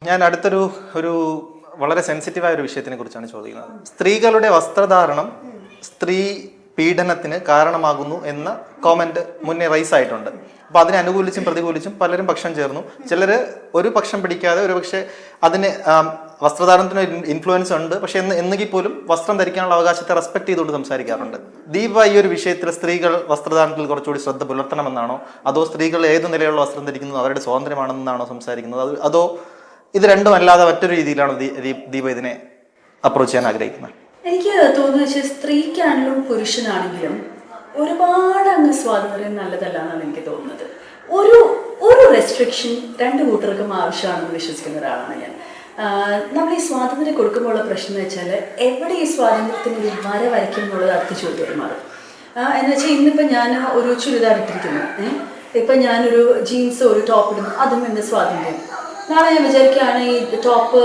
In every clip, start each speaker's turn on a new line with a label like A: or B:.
A: ഞാൻ ഒരു വളരെ സെൻസിറ്റീവായ ഒരു വിഷയത്തിനെ കുറിച്ചാണ് ചോദിക്കുന്നത്. സ്ത്രീകളുടെ വസ്ത്രധാരണം സ്ത്രീ പീഡനത്തിന് കാരണമാകുന്നു എന്ന കോമന്റ് മുന്നേ റൈസ് ആയിട്ടുണ്ട്. അപ്പോൾ അതിനെ അനുകൂലിച്ചും പ്രതികൂലിച്ചും പലരും പക്ഷം ചേർന്നു. ചിലർ ഒരു പക്ഷം പിടിക്കാതെ ഒരുപക്ഷെ അതിന് വസ്ത്രധാരണത്തിന് ഇൻഫ്ലുവൻസ് ഉണ്ട്, പക്ഷെ എന്നെങ്കിൽ പോലും വസ്ത്രം ധരിക്കാനുള്ള അവകാശത്തെ റെസ്പെക്ട് ചെയ്തുകൊണ്ട് സംസാരിക്കാറുണ്ട്. ദീപ ഈ ഒരു വിഷയത്തിൽ സ്ത്രീകൾ വസ്ത്രധാരണത്തിൽ കുറച്ചുകൂടി ശ്രദ്ധ പുലർത്തണമെന്നാണോ, അതോ സ്ത്രീകൾ ഏത് നിലയിലുള്ള വസ്ത്രം ധരിക്കുന്നത് അവരുടെ സ്വാതന്ത്ര്യമാണെന്നാണോ സംസാരിക്കുന്നത്, അതോ ഇത് രണ്ടും അല്ലാതെ മറ്റൊരു രീതിയിലാണ് ദീപ ഇതിനെ അപ്രോച്ച് ചെയ്യാൻ ആഗ്രഹിക്കുന്നത്?
B: എനിക്ക് തോന്നുന്നത് സ്ത്രീക്കാണെങ്കിലും പുരുഷനാണെങ്കിലും ഒരുപാട് അങ്ങ് സ്വാതന്ത്ര്യം നല്ലതല്ല എന്നാണ് എനിക്ക് തോന്നുന്നത്. ഒരു റെസ്ട്രിക്ഷൻ രണ്ട് കൂട്ടർക്കും ആവശ്യമാണെന്ന് വിശ്വസിക്കുന്ന ഒരാളാണ് ഞാൻ. നമ്മൾ ഈ സ്വാതന്ത്ര്യം കൊടുക്കുമ്പോഴുള്ള പ്രശ്നം എന്ന് വെച്ചാൽ എവിടെ ഈ സ്വാതന്ത്ര്യത്തിന് ഒരു വര വരയ്ക്കും എന്നുള്ളത് അടുത്ത ചോദ്യമായി മാറും. എന്ന് വെച്ചാൽ ഇന്നിപ്പോൾ ഞാൻ ഒരു ചുരിദാർ ഇട്ടിരിക്കുന്നു, ഇപ്പം ഞാനൊരു ജീൻസ് ഒരു ടോപ്പ് ഇടുന്നു, അതും എൻ്റെ സ്വാതന്ത്ര്യം. നാളെ ഞാൻ വിചാരിക്കുകയാണ് ഈ ടോപ്പ്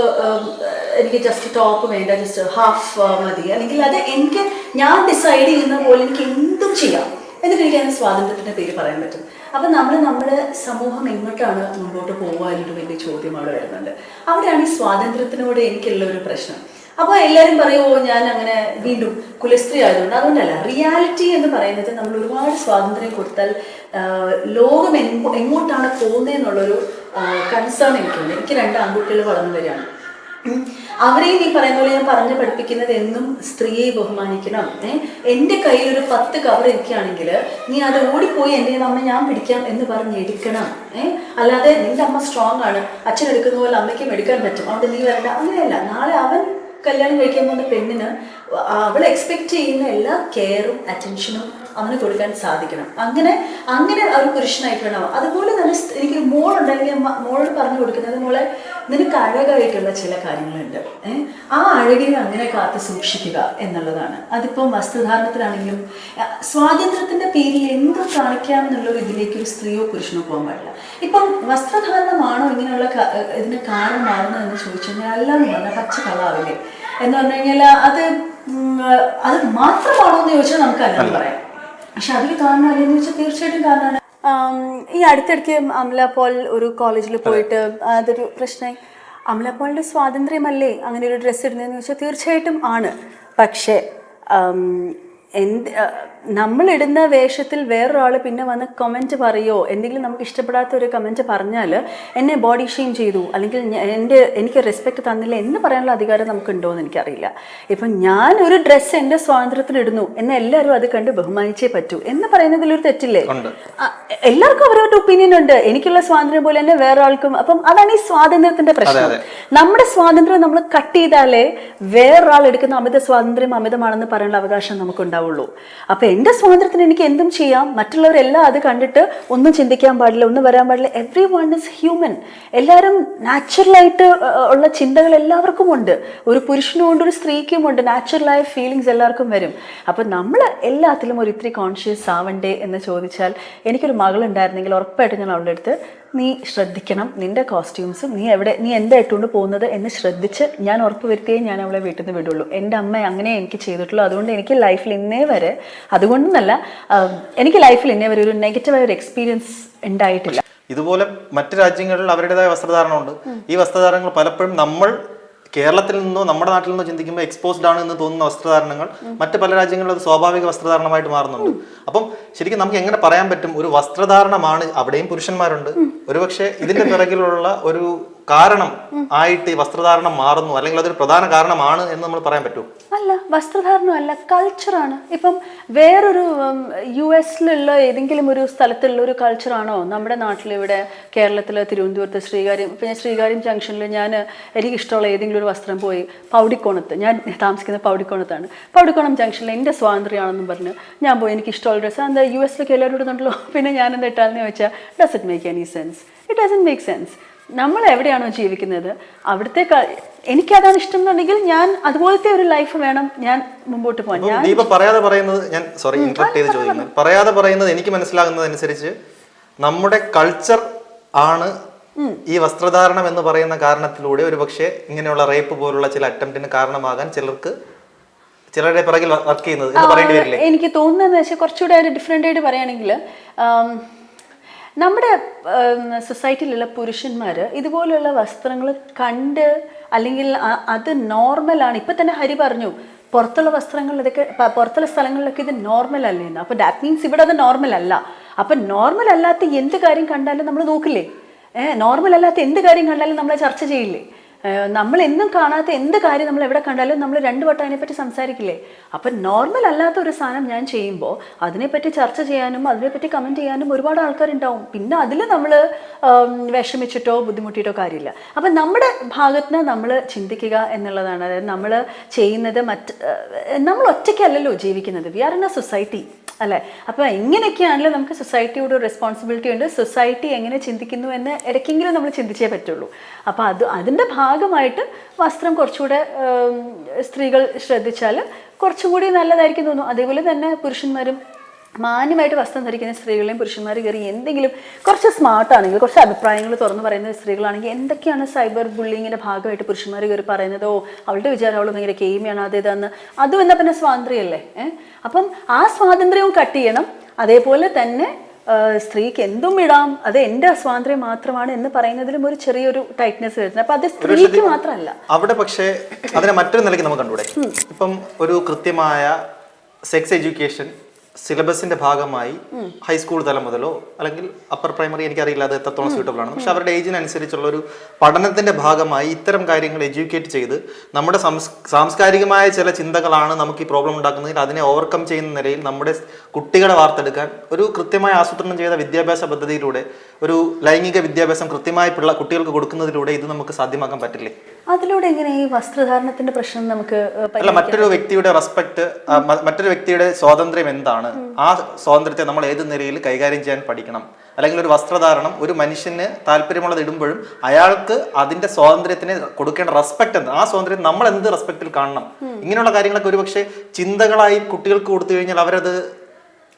B: എനിക്ക് ജസ്റ്റ് ടോപ്പ് വേണ്ട, ജസ്റ്റ് ഹാഫ് മതി, അല്ലെങ്കിൽ അത് ഞാൻ ഡിസൈഡ് ചെയ്യുന്ന പോലെ എനിക്ക് എന്തും ചെയ്യാം, എന്നിട്ട് എനിക്ക് അതിന് സ്വാതന്ത്ര്യത്തിൻ്റെ പേര് പറയാൻ പറ്റും. അപ്പം നമ്മുടെ സമൂഹം എങ്ങോട്ടാണ് മുമ്പോട്ട് പോകുക എന്നൊരു വലിയ ചോദ്യം അവിടെ വരുന്നുണ്ട്. അവിടെയാണ് ഈ സ്വാതന്ത്ര്യത്തിനോട് എനിക്കുള്ള ഒരു പ്രശ്നം. അപ്പോൾ എല്ലാവരും പറയുമോ ഞാൻ അങ്ങനെ വീണ്ടും കുലസ്ത്രീ ആയതുകൊണ്ട്. അതുകൊണ്ടല്ല, റിയാലിറ്റി എന്ന് പറയുന്നത് നമ്മൾ ഒരുപാട് സ്വാതന്ത്ര്യം കൊടുത്താൽ ലോകം എങ്ങോട്ടാണ് പോകുന്നതെന്നുള്ളൊരു കൺസേൺ എനിക്കുണ്ട്. എനിക്ക് 2 ആൺകുട്ടികൾ വളർന്നു വരികയാണ്. അവരെയും ഈ പറയുന്ന പോലെ ഞാൻ പറഞ്ഞ് പഠിപ്പിക്കുന്നത് എന്നും സ്ത്രീയെ ബഹുമാനിക്കണം. എൻ്റെ കയ്യിലൊരു 10 കവർ ഇരിക്കുകയാണെങ്കിൽ നീ അത് ഓടിപ്പോയി എൻ്റെ അമ്മ ഞാൻ പിടിക്കാം എന്ന് പറഞ്ഞ് എടുക്കണം. അല്ലാതെ നിന്റെ അമ്മ സ്ട്രോങ് ആണ്, അച്ഛൻ എടുക്കുന്ന പോലെ അമ്മയ്ക്കും എടുക്കാൻ പറ്റും, അതുകൊണ്ട് നീ വരണ്ട, അങ്ങനെയല്ല. നാളെ അവൻ കല്യാണം കഴിക്കാൻ പോകുന്ന പെണ്ണിന് അവൾ എക്സ്പെക്റ്റ് ചെയ്യുന്ന എല്ലാ കെയറും അറ്റൻഷനും അവന് കൊടുക്കാൻ സാധിക്കണം. അങ്ങനെ ഒരു പുരുഷനായിട്ട് വേണം. അതുപോലെ തന്നെ എനിക്ക് മോളുണ്ടെങ്കിൽ മോളോട് പറഞ്ഞു കൊടുക്കുന്നത്, മോളെ നിനക്ക് അഴകായിട്ടുള്ള ചില കാര്യങ്ങളുണ്ട്, ആ അഴകിനെ അങ്ങനെ കാത്തു സൂക്ഷിക്കുക എന്നുള്ളതാണ്. അതിപ്പം വസ്ത്രധാരണത്തിലാണെങ്കിലും സ്വാതന്ത്ര്യത്തിൻ്റെ പേരിൽ എന്തും കാണിക്കാം എന്നുള്ളൊരു ഇതിലേക്ക് ഒരു സ്ത്രീയോ പുരുഷനോ പോകാൻ പാടില്ല. ഇപ്പം വസ്ത്രധാരണമാണോ ഇങ്ങനെയുള്ള ഇതിന് കാരണമാകുന്നതെന്ന് ചോദിച്ചു കഴിഞ്ഞാൽ അല്ലാന്ന് പറഞ്ഞാൽ പച്ച കളാവില്ലേ എന്ന് പറഞ്ഞു കഴിഞ്ഞാൽ അത് മാത്രമാണോ എന്ന് ചോദിച്ചാൽ നമുക്ക് അല്ലാന്ന് പറയാം. പക്ഷെ അതിൽ കാരണം അല്ലെന്ന് വെച്ചാൽ തീർച്ചയായിട്ടും കാരണമാണ്. ഈ അടുത്തിടയ്ക്ക് അമല പോൾ ഒരു കോളേജിൽ പോയിട്ട് അതൊരു പ്രശ്നമായി. അമല പോളിൻ്റെ സ്വാതന്ത്ര്യമല്ലേ അങ്ങനെ ഒരു ഡ്രസ്സ് ഇടുന്നതെന്ന് വെച്ചാൽ തീർച്ചയായിട്ടും ആണ്. പക്ഷേ നമ്മളിടുന്ന വേഷത്തിൽ വേറൊരാൾ പിന്നെ വന്ന് കമൻറ്റ് പറയുമോ, എന്തെങ്കിലും നമുക്ക് ഇഷ്ടപ്പെടാത്ത ഒരു കമൻറ്റ് പറഞ്ഞാൽ എന്നെ ബോഡി ഷെയിം ചെയ്തു, അല്ലെങ്കിൽ എനിക്ക് റെസ്പെക്റ്റ് തന്നില്ല എന്ന് പറയാനുള്ള അധികാരം നമുക്കുണ്ടോ എന്ന് എനിക്കറിയില്ല. ഇപ്പം ഞാനൊരു ഡ്രസ്സ് എൻ്റെ സ്വാതന്ത്ര്യത്തിലിടുന്നു എന്ന് എല്ലാവരും അത് കണ്ട് ബഹുമാനിച്ചേ പറ്റൂ എന്ന് പറയുന്നതിലൊരു തെറ്റില്ലേ? എല്ലാവർക്കും അവരവരുടെ ഒപ്പീനിയൻ ഉണ്ട്. എനിക്കുള്ള സ്വാതന്ത്ര്യം പോലെ തന്നെ വേറൊരാൾക്കും. അപ്പം അതാണ് ഈ സ്വാതന്ത്ര്യത്തിൻ്റെ പ്രശ്നം. നമ്മുടെ സ്വാതന്ത്ര്യം നമ്മൾ കട്ട് ചെയ്താലേ വേറൊരാൾ എടുക്കുന്ന അമിത സ്വാതന്ത്ര്യം അമിതമാണെന്ന് പറയാനുള്ള അവകാശം നമുക്കുണ്ടാവുള്ളൂ. അപ്പം എൻ്റെ സ്വാതന്ത്ര്യത്തിന് എനിക്ക് എന്തും ചെയ്യാം, മറ്റുള്ളവരെല്ലാം അത് കണ്ടിട്ട് ഒന്നും ചിന്തിക്കാൻ പാടില്ല, ഒന്നും വരാൻ പാടില്ല. Every one is human. എല്ലാവരും നാച്ചുറലായിട്ട് ഉള്ള ചിന്തകൾ എല്ലാവർക്കും ഉണ്ട്. ഒരു പുരുഷനും ഉണ്ട്, ഒരു സ്ത്രീക്കും ഉണ്ട്. നാച്ചുറലായ ഫീലിങ്സ് എല്ലാവർക്കും വരും. അപ്പം നമ്മൾ എല്ലാത്തിലും ഒരു ഇത്തിരി കോൺഷ്യസ് ആവണ്ടേ എന്ന് ചോദിച്ചാൽ, എനിക്കൊരു മകളുണ്ടായിരുന്നെങ്കിൽ ഉറപ്പായിട്ട് ഞാൻ അവളുടെ അടുത്ത് നീ ശ്രദ്ധിക്കണം, നിന്റെ കോസ്റ്റ്യൂംസും നീ എന്താ ഇട്ടുകൊണ്ട് പോകുന്നത് എന്ന് ശ്രദ്ധിച്ച് ഞാൻ ഉറപ്പ് വരുത്തിയേ ഞാൻ അവളെ വീട്ടിൽ നിന്ന് വിടുള്ളൂ. എൻ്റെ അമ്മ അങ്ങനെ എനിക്ക് ചെയ്തിട്ടുള്ളൂ. അതുകൊണ്ട് എനിക്ക് ലൈഫിൽ ഇന്നേ വരെ, അതുകൊണ്ടൊന്നല്ല, എനിക്ക് ലൈഫിൽ ഇന്നേ വരെ ഒരു നെഗറ്റീവായ ഒരു എക്സ്പീരിയൻസ് ഉണ്ടായിട്ടില്ല.
A: ഇതുപോലെ മറ്റു രാജ്യങ്ങളിൽ അവരുടേതായ വസ്ത്രധാരണമുണ്ട്. ഈ വസ്ത്രധാരണങ്ങൾ പലപ്പോഴും നമ്മൾ കേരളത്തിൽ നിന്നോ നമ്മുടെ നാട്ടിൽ നിന്നോ ചിന്തിക്കുമ്പോൾ എക്സ്പോസ്ഡ് ആണ് എന്ന് തോന്നുന്ന വസ്ത്രധാരണങ്ങൾ മറ്റ് പല രാജ്യങ്ങളിലും അത് സ്വാഭാവിക വസ്ത്രധാരണമായിട്ട് മാറുന്നുണ്ട്. അപ്പം ശരിക്കും നമുക്ക് എങ്ങനെ പറയാൻ പറ്റും ഒരു വസ്ത്രധാരണമാണ്, അവിടെയും പുരുഷന്മാരുണ്ട്, ഒരുപക്ഷെ ഇതിന്റെ പിറകിലുള്ള ഒരു കാരണം ആയിട്ട് ഈ വസ്ത്രധാരണം മാറുന്നു, അല്ലെങ്കിൽ അതൊരു പ്രധാന കാരണമാണ് എന്ന് നമ്മൾ പറയാൻ പറ്റുമോ?
B: അല്ല, വസ്ത്രധാരണം അല്ല, കൾച്ചറാണ്. ഇപ്പം വേറൊരു US-ലുള്ള ഏതെങ്കിലും ഒരു സ്ഥലത്തുള്ള ഒരു കൾച്ചറാണോ നമ്മുടെ നാട്ടിൽ, ഇവിടെ കേരളത്തിൽ തിരുവനന്തപുരത്ത് ശ്രീകാര്യം ജംഗ്ഷനിൽ എനിക്കിഷ്ടമുള്ള ഏതെങ്കിലും ഒരു വസ്ത്രം പോയി പൗടിക്കോണത്ത്, ഞാൻ താമസിക്കുന്ന പൗടിക്കോണത്താണ്, പൗടിക്കോണം ജംഗ്ഷനിൽ എൻ്റെ സ്വാതന്ത്ര്യമാണെന്നും പറഞ്ഞ് ഞാൻ പോയി എനിക്കിഷ്ടമുള്ള ഡ്രസ്സ് എന്താ US-ലൊക്കെ എല്ലാവരും ഇടുന്നുണ്ടല്ലോ, പിന്നെ ഞാനെന്താ ഇട്ടാലെന്ന് ചോദിച്ചാൽ does it make any sense? It doesn't make sense. നമ്മൾ എവിടെയാണോ ജീവിക്കുന്നത് അവിടുത്തെ എനിക്കതാണ് ഇഷ്ടം എന്നുണ്ടെങ്കിൽ ഞാൻ അതുപോലത്തെ ഒരു ലൈഫ് വേണം ഞാൻ മുമ്പോട്ട് പോകാൻ.
A: ദീപ പറയാതെ പറയുന്നത്, ഞാൻ സോറി ഇന്ററപ്റ്റ് ചെയ്ത് ചോദിക്കുന്നത്, പറയാതെ പറയുന്നത് എനിക്ക് മനസ്സിലാകുന്നതനുസരിച്ച് നമ്മുടെ കൾച്ചർ ആണ് ഈ വസ്ത്രധാരണം എന്ന് പറയുന്ന കാരണത്തിലൂടെ ഒരു പക്ഷേ ഇങ്ങനെയുള്ള റേപ്പ് പോലുള്ള ചില അറ്റംപ്റ്റിന് കാരണമാകാൻ ചിലരുടെ പിറകിൽ വർക്ക് ചെയ്യുന്നത് എന്ന് പറയേണ്ടി വരില്ലേ?
B: എനിക്ക് തോന്നുന്നതെന്ന് വെച്ചാൽ കുറച്ചുകൂടെ ഒരു ഡിഫറെൻ്റ് ആയിട്ട് പറയുകയാണെങ്കിൽ നമ്മുടെ സൊസൈറ്റിയിലുള്ള പുരുഷന്മാർ ഇതുപോലെയുള്ള വസ്ത്രങ്ങൾ കണ്ട് അല്ലെങ്കിൽ അത് നോർമലാണ്. ഇപ്പം തന്നെ ഹരി പറഞ്ഞു പുറത്തുള്ള വസ്ത്രങ്ങളിൽ ഇതൊക്കെ പുറത്തുള്ള സ്ഥലങ്ങളിലൊക്കെ ഇത് നോർമൽ അല്ലേന്ന്. അപ്പോൾ ദാറ്റ് മീൻസ് ഇവിടെ അത് നോർമൽ അല്ല. അപ്പം നോർമൽ അല്ലാത്ത എന്ത് കാര്യം കണ്ടാലും നമ്മൾ നോക്കില്ലേ? നോർമൽ അല്ലാത്ത എന്ത് കാര്യം കണ്ടാലും നമ്മളെ ചർച്ച ചെയ്യില്ലേ? നമ്മൾ എന്നും കാണാത്ത എന്ത് കാര്യം നമ്മൾ എവിടെ കണ്ടാലും നമ്മൾ 2 വട്ടം അതിനെപ്പറ്റി സംസാരിക്കില്ലേ? അപ്പം നോർമൽ അല്ലാത്ത ഒരു സാധനം ഞാൻ ചെയ്യുമ്പോൾ അതിനെപ്പറ്റി ചർച്ച ചെയ്യാനും അതിനെപ്പറ്റി കമൻറ്റ് ചെയ്യാനും ഒരുപാട് ആൾക്കാരുണ്ടാവും. പിന്നെ അതിൽ നമ്മൾ വിഷമിച്ചിട്ടോ ബുദ്ധിമുട്ടിയിട്ടോ കാര്യമില്ല. അപ്പം നമ്മുടെ ഭാഗത്ത് നിന്ന് നമ്മൾ ചിന്തിക്കുക എന്നുള്ളതാണ്. അതായത് നമ്മൾ ചെയ്യുന്നത് നമ്മൾ ഒറ്റയ്ക്കല്ലല്ലോ ജീവിക്കുന്നത്. We are in a society അല്ലേ? അപ്പോൾ എങ്ങനെയൊക്കെയാണെങ്കിലും നമുക്ക് സൊസൈറ്റിയോട് ഒരു റെസ്പോൺസിബിലിറ്റി ഉണ്ട്. സൊസൈറ്റി എങ്ങനെ ചിന്തിക്കുന്നു എന്ന് ഇടയ്ക്കെങ്കിലും നമ്മൾ ചിന്തിച്ചേ പറ്റുള്ളൂ. അപ്പോൾ അതിൻ്റെ ഭാഗമായിട്ട് വസ്ത്രം കുറച്ചുകൂടെ സ്ത്രീകൾ ശ്രദ്ധിച്ചാൽ കുറച്ചും കൂടി നല്ലതായിരിക്കും തോന്നുന്നു. അതേപോലെ തന്നെ പുരുഷന്മാരും മാന്യമായിട്ട് വസ്ത്രം ധരിക്കുന്ന സ്ത്രീകളെയും പുരുഷന്മാർ കയറി എന്തെങ്കിലും കുറച്ച് സ്മാർട്ടാണെങ്കിൽ കുറച്ച് അഭിപ്രായങ്ങൾ തുറന്നു പറയുന്ന സ്ത്രീകളാണെങ്കിൽ എന്തൊക്കെയാണ് സൈബർ ബുള്ളിങ്ങിൻ്റെ ഭാഗമായിട്ട് പുരുഷന്മാർ കയറി പറയുന്നതോ അവളുടെ വിചാരം അവൾ ഭയങ്കര കേമിയാണ് അതേതാന്ന് അതും എന്നാൽ പിന്നെ സ്വാതന്ത്ര്യമല്ലേ? അപ്പം ആ സ്വാതന്ത്ര്യവും കട്ട് ചെയ്യണം. അതേപോലെ തന്നെ സ്ത്രീക്ക് എന്തും ഇടാം, അത് എൻ്റെ സ്വാതന്ത്ര്യം മാത്രമാണ് എന്ന് പറയുന്നതിലും ഒരു ചെറിയൊരു ടൈറ്റ്നെസ് വരുന്നത്. അപ്പൊ അത് സ്ത്രീക്ക് മാത്രമല്ല
A: അവിടെ. പക്ഷേ അതിനെ മറ്റൊരു നിലയ്ക്ക് നമുക്ക് കണ്ടുകൂടെ? ഇപ്പം ഒരു കൃത്യമായ സെക്സ് എഡ്യൂക്കേഷൻ സിലബസിന്റെ ഭാഗമായി ഹൈസ്കൂൾ തലം മുതലോ അല്ലെങ്കിൽ അപ്പർ പ്രൈമറി, എനിക്കറിയില്ല അത് എത്രത്തോളം സ്യൂട്ടബിൾ ആണ്, പക്ഷെ അവരുടെ ഏജിനനുസരിച്ചുള്ള ഒരു പഠനത്തിന്റെ ഭാഗമായി ഇത്തരം കാര്യങ്ങൾ എഡ്യൂക്കേറ്റ് ചെയ്ത് നമ്മുടെ സാംസ്കാരികമായ ചില ചിന്തകളാണ് നമുക്ക് ഈ പ്രോബ്ലം ഉണ്ടാക്കുന്നതിൽ അതിനെ ഓവർകം ചെയ്യുന്ന നിലയിൽ നമ്മുടെ കുട്ടികളെ വാർത്തെടുക്കാൻ ഒരു കൃത്യമായി ആസൂത്രണം ചെയ്ത വിദ്യാഭ്യാസ പദ്ധതിയിലൂടെ ഒരു ലൈംഗിക വിദ്യാഭ്യാസം കൃത്യമായി കുട്ടികൾക്ക് കൊടുക്കുന്നതിലൂടെ ഇത് നമുക്ക് സാധ്യമാക്കാൻ പറ്റില്ലേ?
B: അതിലൂടെ എങ്ങനെ ഈ വസ്ത്രധാരണത്തിന്റെ പ്രശ്നം നമുക്ക്
A: അല്ല, മറ്റൊരു വ്യക്തിയുടെ റെസ്പെക്ട്, മറ്റൊരു വ്യക്തിയുടെ സ്വാതന്ത്ര്യം എന്താണ്, ആ സ്വാതന്ത്ര്യത്തെ നമ്മൾ ഏത് നിലയിൽ കൈകാര്യം ചെയ്യാൻ പഠിക്കണം. അല്ലെങ്കിൽ ഒരു വസ്ത്രധാരണം ഒരു മനുഷ്യന് താല്പര്യമുള്ളത് ഇടുമ്പോഴും അയാൾക്ക് അതിന്റെ സ്വാതന്ത്ര്യത്തിന് കൊടുക്കേണ്ട റെസ്പെക്ട് എന്ത്, ആ സ്വാതന്ത്ര്യം നമ്മൾ എന്ത് റെസ്പെക്റ്റിൽ കാണണം, ഇങ്ങനെയുള്ള കാര്യങ്ങളൊക്കെ ഒരുപക്ഷെ ചിന്തകളായി കുട്ടികൾക്ക് കൊടുത്തു കഴിഞ്ഞാൽ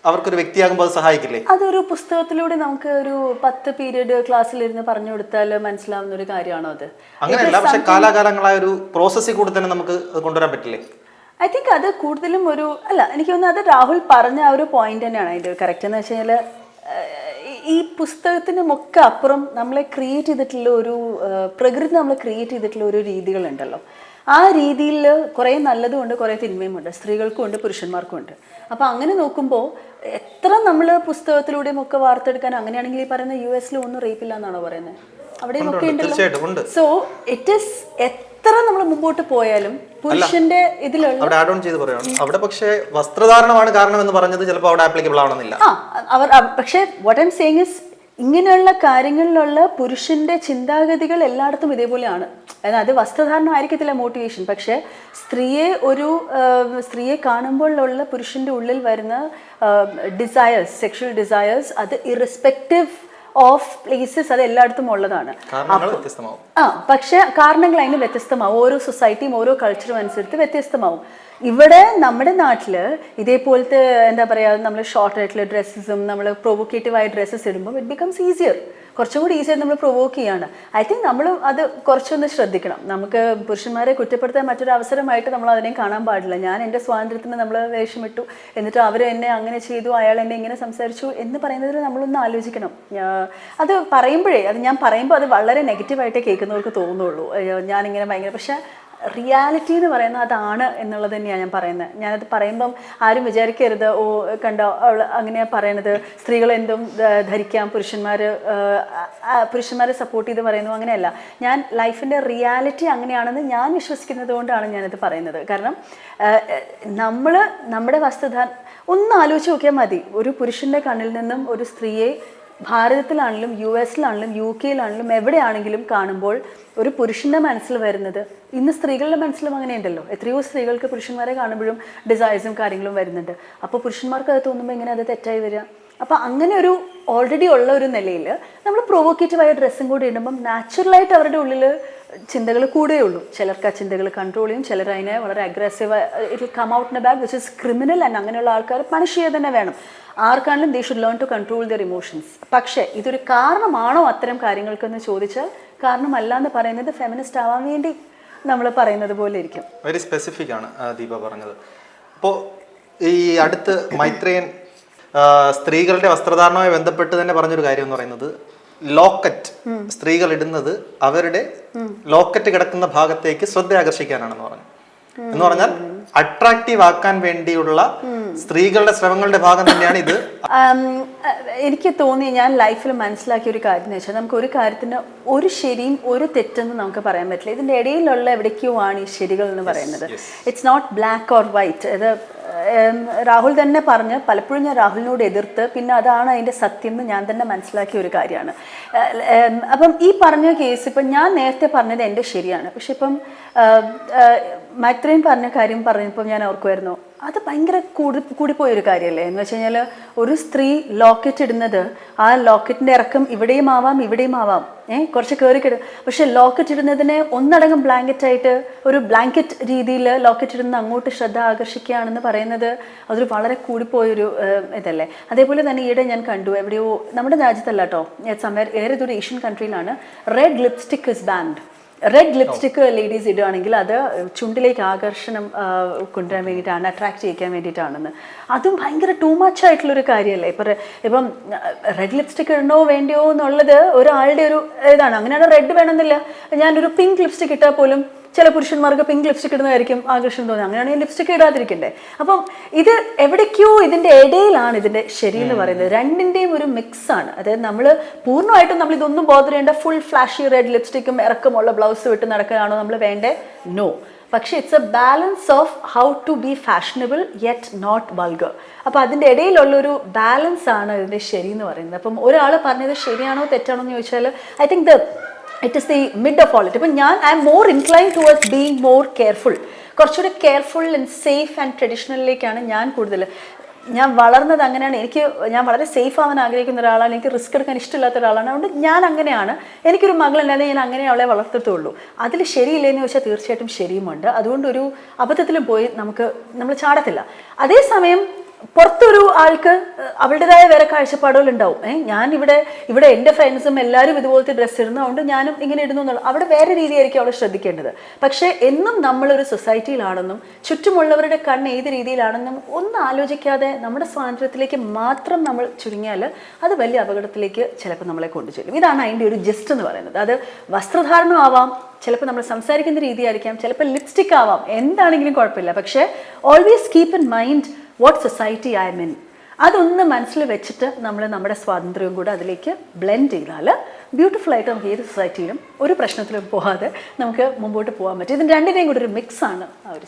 A: അവർക്കൊരു വ്യക്തിയാകുമ്പോൾ അത് സഹായിക്കില്ലേ?
B: അതൊരു പുസ്തകത്തിലൂടെ നമുക്ക് ഒരു 10 പീരീഡ് ക്ലാസ്സിലിരുന്ന് പറഞ്ഞു കൊടുത്താൽ മനസ്സിലാവുന്ന ഒരു കാര്യമാണോ അത്?
A: അങ്ങനെയല്ല, പക്ഷെ കാലാകാലങ്ങളായ ഒരു പ്രോസസ്സിൽ കൂടെ തന്നെ നമുക്ക് അത് കൊണ്ടുവരാൻ പറ്റില്ലേ?
B: ഐ തിങ്ക് അത് കൂടുതലും ഒരു എനിക്ക് തോന്നുന്നു അത് രാഹുൽ പറഞ്ഞ ആ ഒരു പോയിന്റ് തന്നെയാണ് അതിൻ്റെ കറക്റ്റ്. എന്ന് വെച്ച് കഴിഞ്ഞാൽ ഈ പുസ്തകത്തിനുമൊക്കെ അപ്പുറം നമ്മളെ ക്രിയേറ്റ് ചെയ്തിട്ടുള്ള ഒരു പ്രകൃതി നമ്മളെ ക്രിയേറ്റ് ചെയ്തിട്ടുള്ള ഒരു രീതികളുണ്ടല്ലോ. ആ രീതിയിൽ കുറേ നല്ലതുമുണ്ട്, കുറേ തിന്മയുമുണ്ട്, സ്ത്രീകൾക്കും ഉണ്ട് പുരുഷന്മാർക്കും ഉണ്ട്. അപ്പോൾ അങ്ങനെ നോക്കുമ്പോൾ എത്ര നമ്മൾ പുസ്തകത്തിലൂടെയും ഒക്കെ വാർത്തെടുക്കാൻ, അങ്ങനെയാണെങ്കിൽ ഈ പറയുന്ന US ഒന്നും റേപ്പില്ല എന്നാണോ പറയുന്നത്? അവിടെയും ഒക്കെ ഉണ്ടല്ലോ. സോ ഇറ്റ് ഈസ് എത്ര നമ്മൾ മുമ്പോട്ട് പോയാലും പുരുഷന്റെ ഇതിലുള്ള
A: അവിടെ പക്ഷേ വസ്ത്രധാരണമാണ് കാരണം എന്ന് പറഞ്ഞത് ചിലപ്പോൾ അവിടെ ആപ്ലിക്കബിൾ ആവണമെന്നില്ല.
B: പക്ഷേ what I M saying is ഇങ്ങനെയുള്ള കാര്യങ്ങളിലുള്ള പുരുഷന്റെ ചിന്താഗതികൾ എല്ലായിടത്തും ഇതേപോലെയാണ്. അത് വസ്ത്രധാരണം ആയിരിക്കത്തില്ല മോട്ടിവേഷൻ, പക്ഷെ സ്ത്രീയെ കാണുമ്പോഴുള്ള പുരുഷന്റെ ഉള്ളിൽ വരുന്ന ഡിസയേഴ്സ്, സെക്ഷൽ ഡിസയേഴ്സ്, അത് ഇറസ്പെക്റ്റീവ് ഓഫ് പ്ലേസസ് അത് എല്ലായിടത്തും ഉള്ളതാണ്. പക്ഷെ കാരണങ്ങൾ അതിന് വ്യത്യസ്തമാവും. ഓരോ സൊസൈറ്റിയും ഓരോ കൾച്ചറും അനുസരിച്ച് വ്യത്യസ്തമാവും. ഇവിടെ നമ്മുടെ നാട്ടിൽ ഇതേപോലത്തെ എന്താ പറയുക, നമ്മൾ ഷോർട്ട് ആയിട്ടുള്ള ഡ്രസ്സസും നമ്മൾ പ്രൊവോക്കേറ്റീവായ ഡ്രസ്സസ് ഇടുമ്പോൾ ഇറ്റ് ബിക്കംസ് ഈസിയർ, കുറച്ചും കൂടി ഈസിയായിട്ട് നമ്മൾ പ്രൊവോക്ക് ചെയ്യാണ്. ഐ തിങ്ക് നമ്മൾ അത് കുറച്ചൊന്ന് ശ്രദ്ധിക്കണം. നമുക്ക് പുരുഷന്മാരെ കുറ്റപ്പെടുത്താൻ മറ്റൊരു അവസരമായിട്ട് നമ്മൾ അതിനെ കാണാൻ പാടില്ല. ഞാൻ എൻ്റെ സ്വാതന്ത്ര്യത്തിന് നമ്മൾ വേഷമിട്ടു, എന്നിട്ട് അവർ എന്നെ അങ്ങനെ ചെയ്തു, അയാൾ എന്നെ ഇങ്ങനെ സംസാരിച്ചു എന്ന് പറയുന്നതിൽ നമ്മളൊന്ന് ആലോചിക്കണം. അത് പറയുമ്പോഴേ ഞാൻ പറയുമ്പോൾ അത് വളരെ നെഗറ്റീവായിട്ടേ കേൾക്കുന്നവർക്ക് തോന്നുള്ളൂ, ഞാനിങ്ങനെ ഭയങ്കര. പക്ഷേ റിയാലിറ്റി എന്ന് പറയുന്നത് അതാണ് എന്നുള്ളത് തന്നെയാണ് ഞാൻ പറയുന്നത്. ഞാനത് പറയുമ്പം ആരും വിചാരിക്കരുത് ഓ കണ്ടോ അവൾ അങ്ങനെയാണ് പറയണത്, സ്ത്രീകൾ എന്തും ധരിക്കാം, പുരുഷന്മാരെ സപ്പോർട്ട് ചെയ്ത് പറയുന്നു, അങ്ങനെയല്ല. ഞാൻ ലൈഫിൻ്റെ റിയാലിറ്റി അങ്ങനെയാണെന്ന് ഞാൻ വിശ്വസിക്കുന്നത് കൊണ്ടാണ് ഞാനത് പറയുന്നത്. കാരണം നമ്മുടെ വസ്ത്രധാരണം ഒന്ന് ആലോചിച്ച് നോക്കിയാൽ മതി. ഒരു പുരുഷൻ്റെ കണ്ണിൽ നിന്നും ഒരു സ്ത്രീയെ ഭാരതത്തിലാണെങ്കിലും US UK എവിടെയാണെങ്കിലും കാണുമ്പോൾ ഒരു പുരുഷൻ്റെ മനസ്സിൽ വരുന്നത്, ഇന്ന് സ്ത്രീകളുടെ മനസ്സിലും അങ്ങനെയുണ്ടല്ലോ, എത്രയോ സ്ത്രീകൾക്ക് പുരുഷന്മാരെ കാണുമ്പോഴും ഡിസയേഴ്സും കാര്യങ്ങളും വരുന്നുണ്ട്. അപ്പോൾ പുരുഷന്മാർക്ക് അത് തോന്നുമ്പോൾ എങ്ങനെ അത് തെറ്റായി വരിക? അപ്പോൾ അങ്ങനെ ഒരു ഓൾറെഡി ഉള്ള ഒരു നിലയിൽ നമ്മൾ പ്രൊവോക്കേറ്റീവായ ഡ്രസ്സും കൂടി ഇടുമ്പം നാച്ചുറലായിട്ട് അവരുടെ ഉള്ളിൽ ചിന്തകൾ കൂടുകയുള്ളൂ. ചിലർക്ക് ആ ചിന്തകൾ കൺട്രോൾ ചെയ്യും, ചിലർ അതിനെ വളരെ aggressive, it will come out in a bad which is criminal. And അങ്ങനെയുള്ള ആൾക്കാർ പണിഷ് ചെയ്യുക തന്നെ വേണം. ആർക്കാണെങ്കിലും they should learn to control their emotions. പക്ഷേ ഇതൊരു കാരണമാണോ അത്തരം കാര്യങ്ങൾക്കെന്ന് ചോദിച്ചാൽ കാരണമല്ല എന്ന് പറയുന്നത് ഫെമിനിസ്റ്റ് ആവാൻ വേണ്ടി നമ്മൾ പറയുന്നത് പോലെ ഇരിക്കും.
A: വെരി സ്പെസിഫിക് ആണ് ദീപ പറഞ്ഞത്. അപ്പോൾ ഈ അടുത്ത് മൈത്രേയൻ സ്ത്രീകളുടെ വസ്ത്രധാരണവുമായി ബന്ധപ്പെട്ട് തന്നെ പറഞ്ഞൊരു കാര്യം എന്ന് പറയുന്നത് ലോക്കറ്റ് സ്ത്രീകൾ ഇടുന്നത് അവരുടെ ലോക്കറ്റ് കിടക്കുന്ന ഭാഗത്തേക്ക് ശ്രദ്ധ ആകർഷിക്കാനാണെന്ന് പറഞ്ഞു. എന്ന് പറഞ്ഞാൽ അട്രാക്റ്റീവ് ആക്കാൻ വേണ്ടിയുള്ള സ്ത്രീകളുടെ ശ്രമങ്ങളുടെ ഭാഗം തന്നെയാണ് ഇത്.
C: എനിക്ക് തോന്നി, ഞാൻ ലൈഫിൽ മനസ്സിലാക്കിയ ഒരു കാര്യം എന്ന് വെച്ചാൽ, നമുക്ക് ഒരു കാര്യത്തിന് ഒരു ശരിയും ഒരു തെറ്റെന്ന് നമുക്ക് പറയാൻ പറ്റില്ല. ഇതിൻ്റെ ഇടയിലുള്ള എവിടേക്കോ ആണ് ഈ ശരികൾ എന്ന് പറയുന്നത്. It's not black or white. ഇത് രാഹുൽ തന്നെ പറഞ്ഞ് പലപ്പോഴും ഞാൻ രാഹുലിനോട് എതിർത്ത് പിന്നെ അതാണ് അതിൻ്റെ സത്യം എന്ന് ഞാൻ തന്നെ മനസ്സിലാക്കിയ ഒരു കാര്യമാണ്. അപ്പം ഈ പറഞ്ഞ കേസ് ഇപ്പം ഞാൻ നേരത്തെ പറഞ്ഞത് എൻ്റെ ശരിയാണ്. പക്ഷെ ഇപ്പം മൈത്രേൻ പറഞ്ഞ കാര്യം പറഞ്ഞപ്പോൾ ഞാൻ ഓർക്കുമായിരുന്നു, അത് ഭയങ്കര കൂടിപ്പോയൊരു കാര്യമല്ലേ എന്ന് വെച്ച് കഴിഞ്ഞാൽ, ഒരു സ്ത്രീ ലോക്കറ്റ് ഇടുന്നത് ആ ലോക്കറ്റിൻ്റെ ഇറക്കം ഇവിടെയും ആവാം ഇവിടെയും ആവാം, കുറച്ച് കയറിക്കിടും. പക്ഷെ ലോക്കറ്റ് ഇടുന്നതിനെ ഒന്നടങ്കം ബ്ലാങ്കറ്റായിട്ട് ഒരു ബ്ലാങ്കറ്റ് രീതിയിൽ ലോക്കറ്റ് ഇടുന്ന അങ്ങോട്ട് ശ്രദ്ധ ആകർഷിക്കുകയാണെന്ന് പറയുന്നത് അതൊരു വളരെ കൂടിപ്പോയൊരു ഇതല്ലേ. അതേപോലെ തന്നെ ഈയിടെ ഞാൻ കണ്ടു, എവിടെയോ നമ്മുടെ രാജ്യത്തല്ല കേട്ടോ, ഏതൊരു ഏഷ്യൻ കൺട്രിയിലാണ് red lipstick is banned. Red lipstick ladies ഇടുകയാണെങ്കിൽ അത് ചുണ്ടിലേക്ക് ആകർഷണം കൊണ്ടുവരാൻ വേണ്ടിയിട്ടാണ്, അട്രാക്ട് ചെയ്യിക്കാൻ വേണ്ടിയിട്ടാണെന്ന്. അതും ഭയങ്കര ടൂ മച്ച് ആയിട്ടുള്ളൊരു കാര്യമല്ലേ. ഇപ്പം റെഡ് ലിപ്സ്റ്റിക് ഇടണോ വേണ്ടിയോ എന്നുള്ളത് ഒരാളുടെ ഒരു ഇതാണ്. അങ്ങനെയാണ് റെഡ് വേണമെന്നില്ല. ഞാനൊരു പിങ്ക് ലിപ്സ്റ്റിക് ഇട്ടാൽ പോലും ചില പുരുഷന്മാർക്ക് പിങ്ക് ലിപ്സ്റ്റിക് ഇടുന്നതായിരിക്കും ആകർഷണം തോന്നുന്നത്. അങ്ങനെയാണെങ്കിൽ ലിപ്സ്റ്റിക് ഇടാതിരിക്കണ്ടേ. അപ്പം ഇത് എവിടേക്കോ ഇതിൻ്റെ ഇടയിലാണ് ഇതിൻ്റെ ശരി എന്ന് പറയുന്നത്. രണ്ടിൻ്റെയും ഒരു മിക്സാണ്. അതായത് നമ്മൾ പൂർണ്ണമായിട്ടും നമ്മൾ ഇതൊന്നും ബോധർ ചെയ്യേണ്ട, ഫുൾ ഫ്ലാഷി റെഡ് ലിപ്സ്റ്റിക്കും ഇറക്കമുള്ള ബ്ലൗസ് വിട്ട് നടക്കാനാണോ നമ്മൾ വേണ്ടേ? നോ. പക്ഷെ it's a balance of how to be fashionable yet not vulgar. അപ്പോൾ അതിൻ്റെ ഇടയിലുള്ളൊരു ബാലൻസ് ആണ് ഇതിൻ്റെ ശരി എന്ന് പറയുന്നത്. അപ്പം ഒരാൾ പറഞ്ഞത് ശരിയാണോ തെറ്റാണോ എന്ന് ചോദിച്ചാൽ, I think it is the mid of all it. ഇപ്പം I'm more incline towards being more careful. കുറച്ചുകൂടി കെയർഫുൾ ആൻഡ് സേഫ് ആൻഡ് ട്രഡീഷണലിലേക്കാണ് ഞാൻ കൂടുതൽ. ഞാൻ വളർന്നത് അങ്ങനെയാണ്. ഞാൻ വളരെ സേഫ് ആവാൻ ആഗ്രഹിക്കുന്ന ഒരാളാണ്. എനിക്ക് റിസ്ക് എടുക്കാൻ ഇഷ്ടമില്ലാത്ത ഒരാളാണ്. അതുകൊണ്ട് ഞാൻ അങ്ങനെയാണ്. എനിക്കൊരു മകളുണ്ടായിരുന്നെങ്കിൽ ഞാൻ അങ്ങനെ അവളെ വളർത്തത്തുള്ളൂ. അതിൽ ശരിയില്ലെന്ന് ചോദിച്ചാൽ തീർച്ചയായിട്ടും ശരിയുമുണ്ട്. അതുകൊണ്ട് ഒരു അബദ്ധത്തിലും പോയി നമ്മൾ ചാടത്തില്ല. അതേസമയം പുറത്തൊരു ആൾക്ക് അവളുടേതായ വേറെ കാഴ്ചപ്പാടുകളുണ്ടാവും. ഞാൻ ഇവിടെ എൻ്റെ ഫ്രണ്ട്സും എല്ലാവരും ഇതുപോലത്തെ ഡ്രസ്സ് ഇടുന്നു, അതുകൊണ്ട് ഞാനും ഇങ്ങനെ ഇടുന്നു എന്നുള്ള അവിടെ വേറെ രീതിയായിരിക്കും അവൾ ശ്രദ്ധിക്കേണ്ടത്. പക്ഷേ എന്നും നമ്മളൊരു സൊസൈറ്റിയിലാണെന്നും ചുറ്റുമുള്ളവരുടെ കണ്ണ് ഏത് രീതിയിലാണെന്നും ഒന്നും ആലോചിക്കാതെ നമ്മുടെ സ്വാതന്ത്ര്യത്തിലേക്ക് മാത്രം നമ്മൾ ചുരുങ്ങിയാൽ അത് വലിയ അപകടത്തിലേക്ക് ചിലപ്പോൾ നമ്മളെ കൊണ്ടുചെല്ലും. ഇതാണ് അതിൻ്റെ ഒരു ജസ്റ്റ് എന്ന് പറയുന്നത്. അത് വസ്ത്രധാരണം ആവാം, ചിലപ്പോൾ നമ്മൾ സംസാരിക്കുന്ന രീതിയായിരിക്കാം, ചിലപ്പോൾ ലിപ്സ്റ്റിക് ആവാം, എന്താണെങ്കിലും കുഴപ്പമില്ല. പക്ഷേ always keep in mind what society I M in. അതൊന്ന് മനസ്സിൽ വെച്ചിട്ട് നമ്മൾ നമ്മുടെ സ്വാതന്ത്ര്യവും കൂടെ അതിലേക്ക് ബ്ലെൻഡ് ചെയ്താൽ ബ്യൂട്ടിഫുൾ ആയിട്ട് നമുക്ക് ഏത് സൊസൈറ്റിയിലും ഒരു പ്രശ്നത്തിലും പോകാതെ നമുക്ക് മുമ്പോട്ട് പോകാൻ പറ്റും. ഇതിന് രണ്ടിനെയും കൂടി ഒരു മിക്സാണ് ആ ഒരു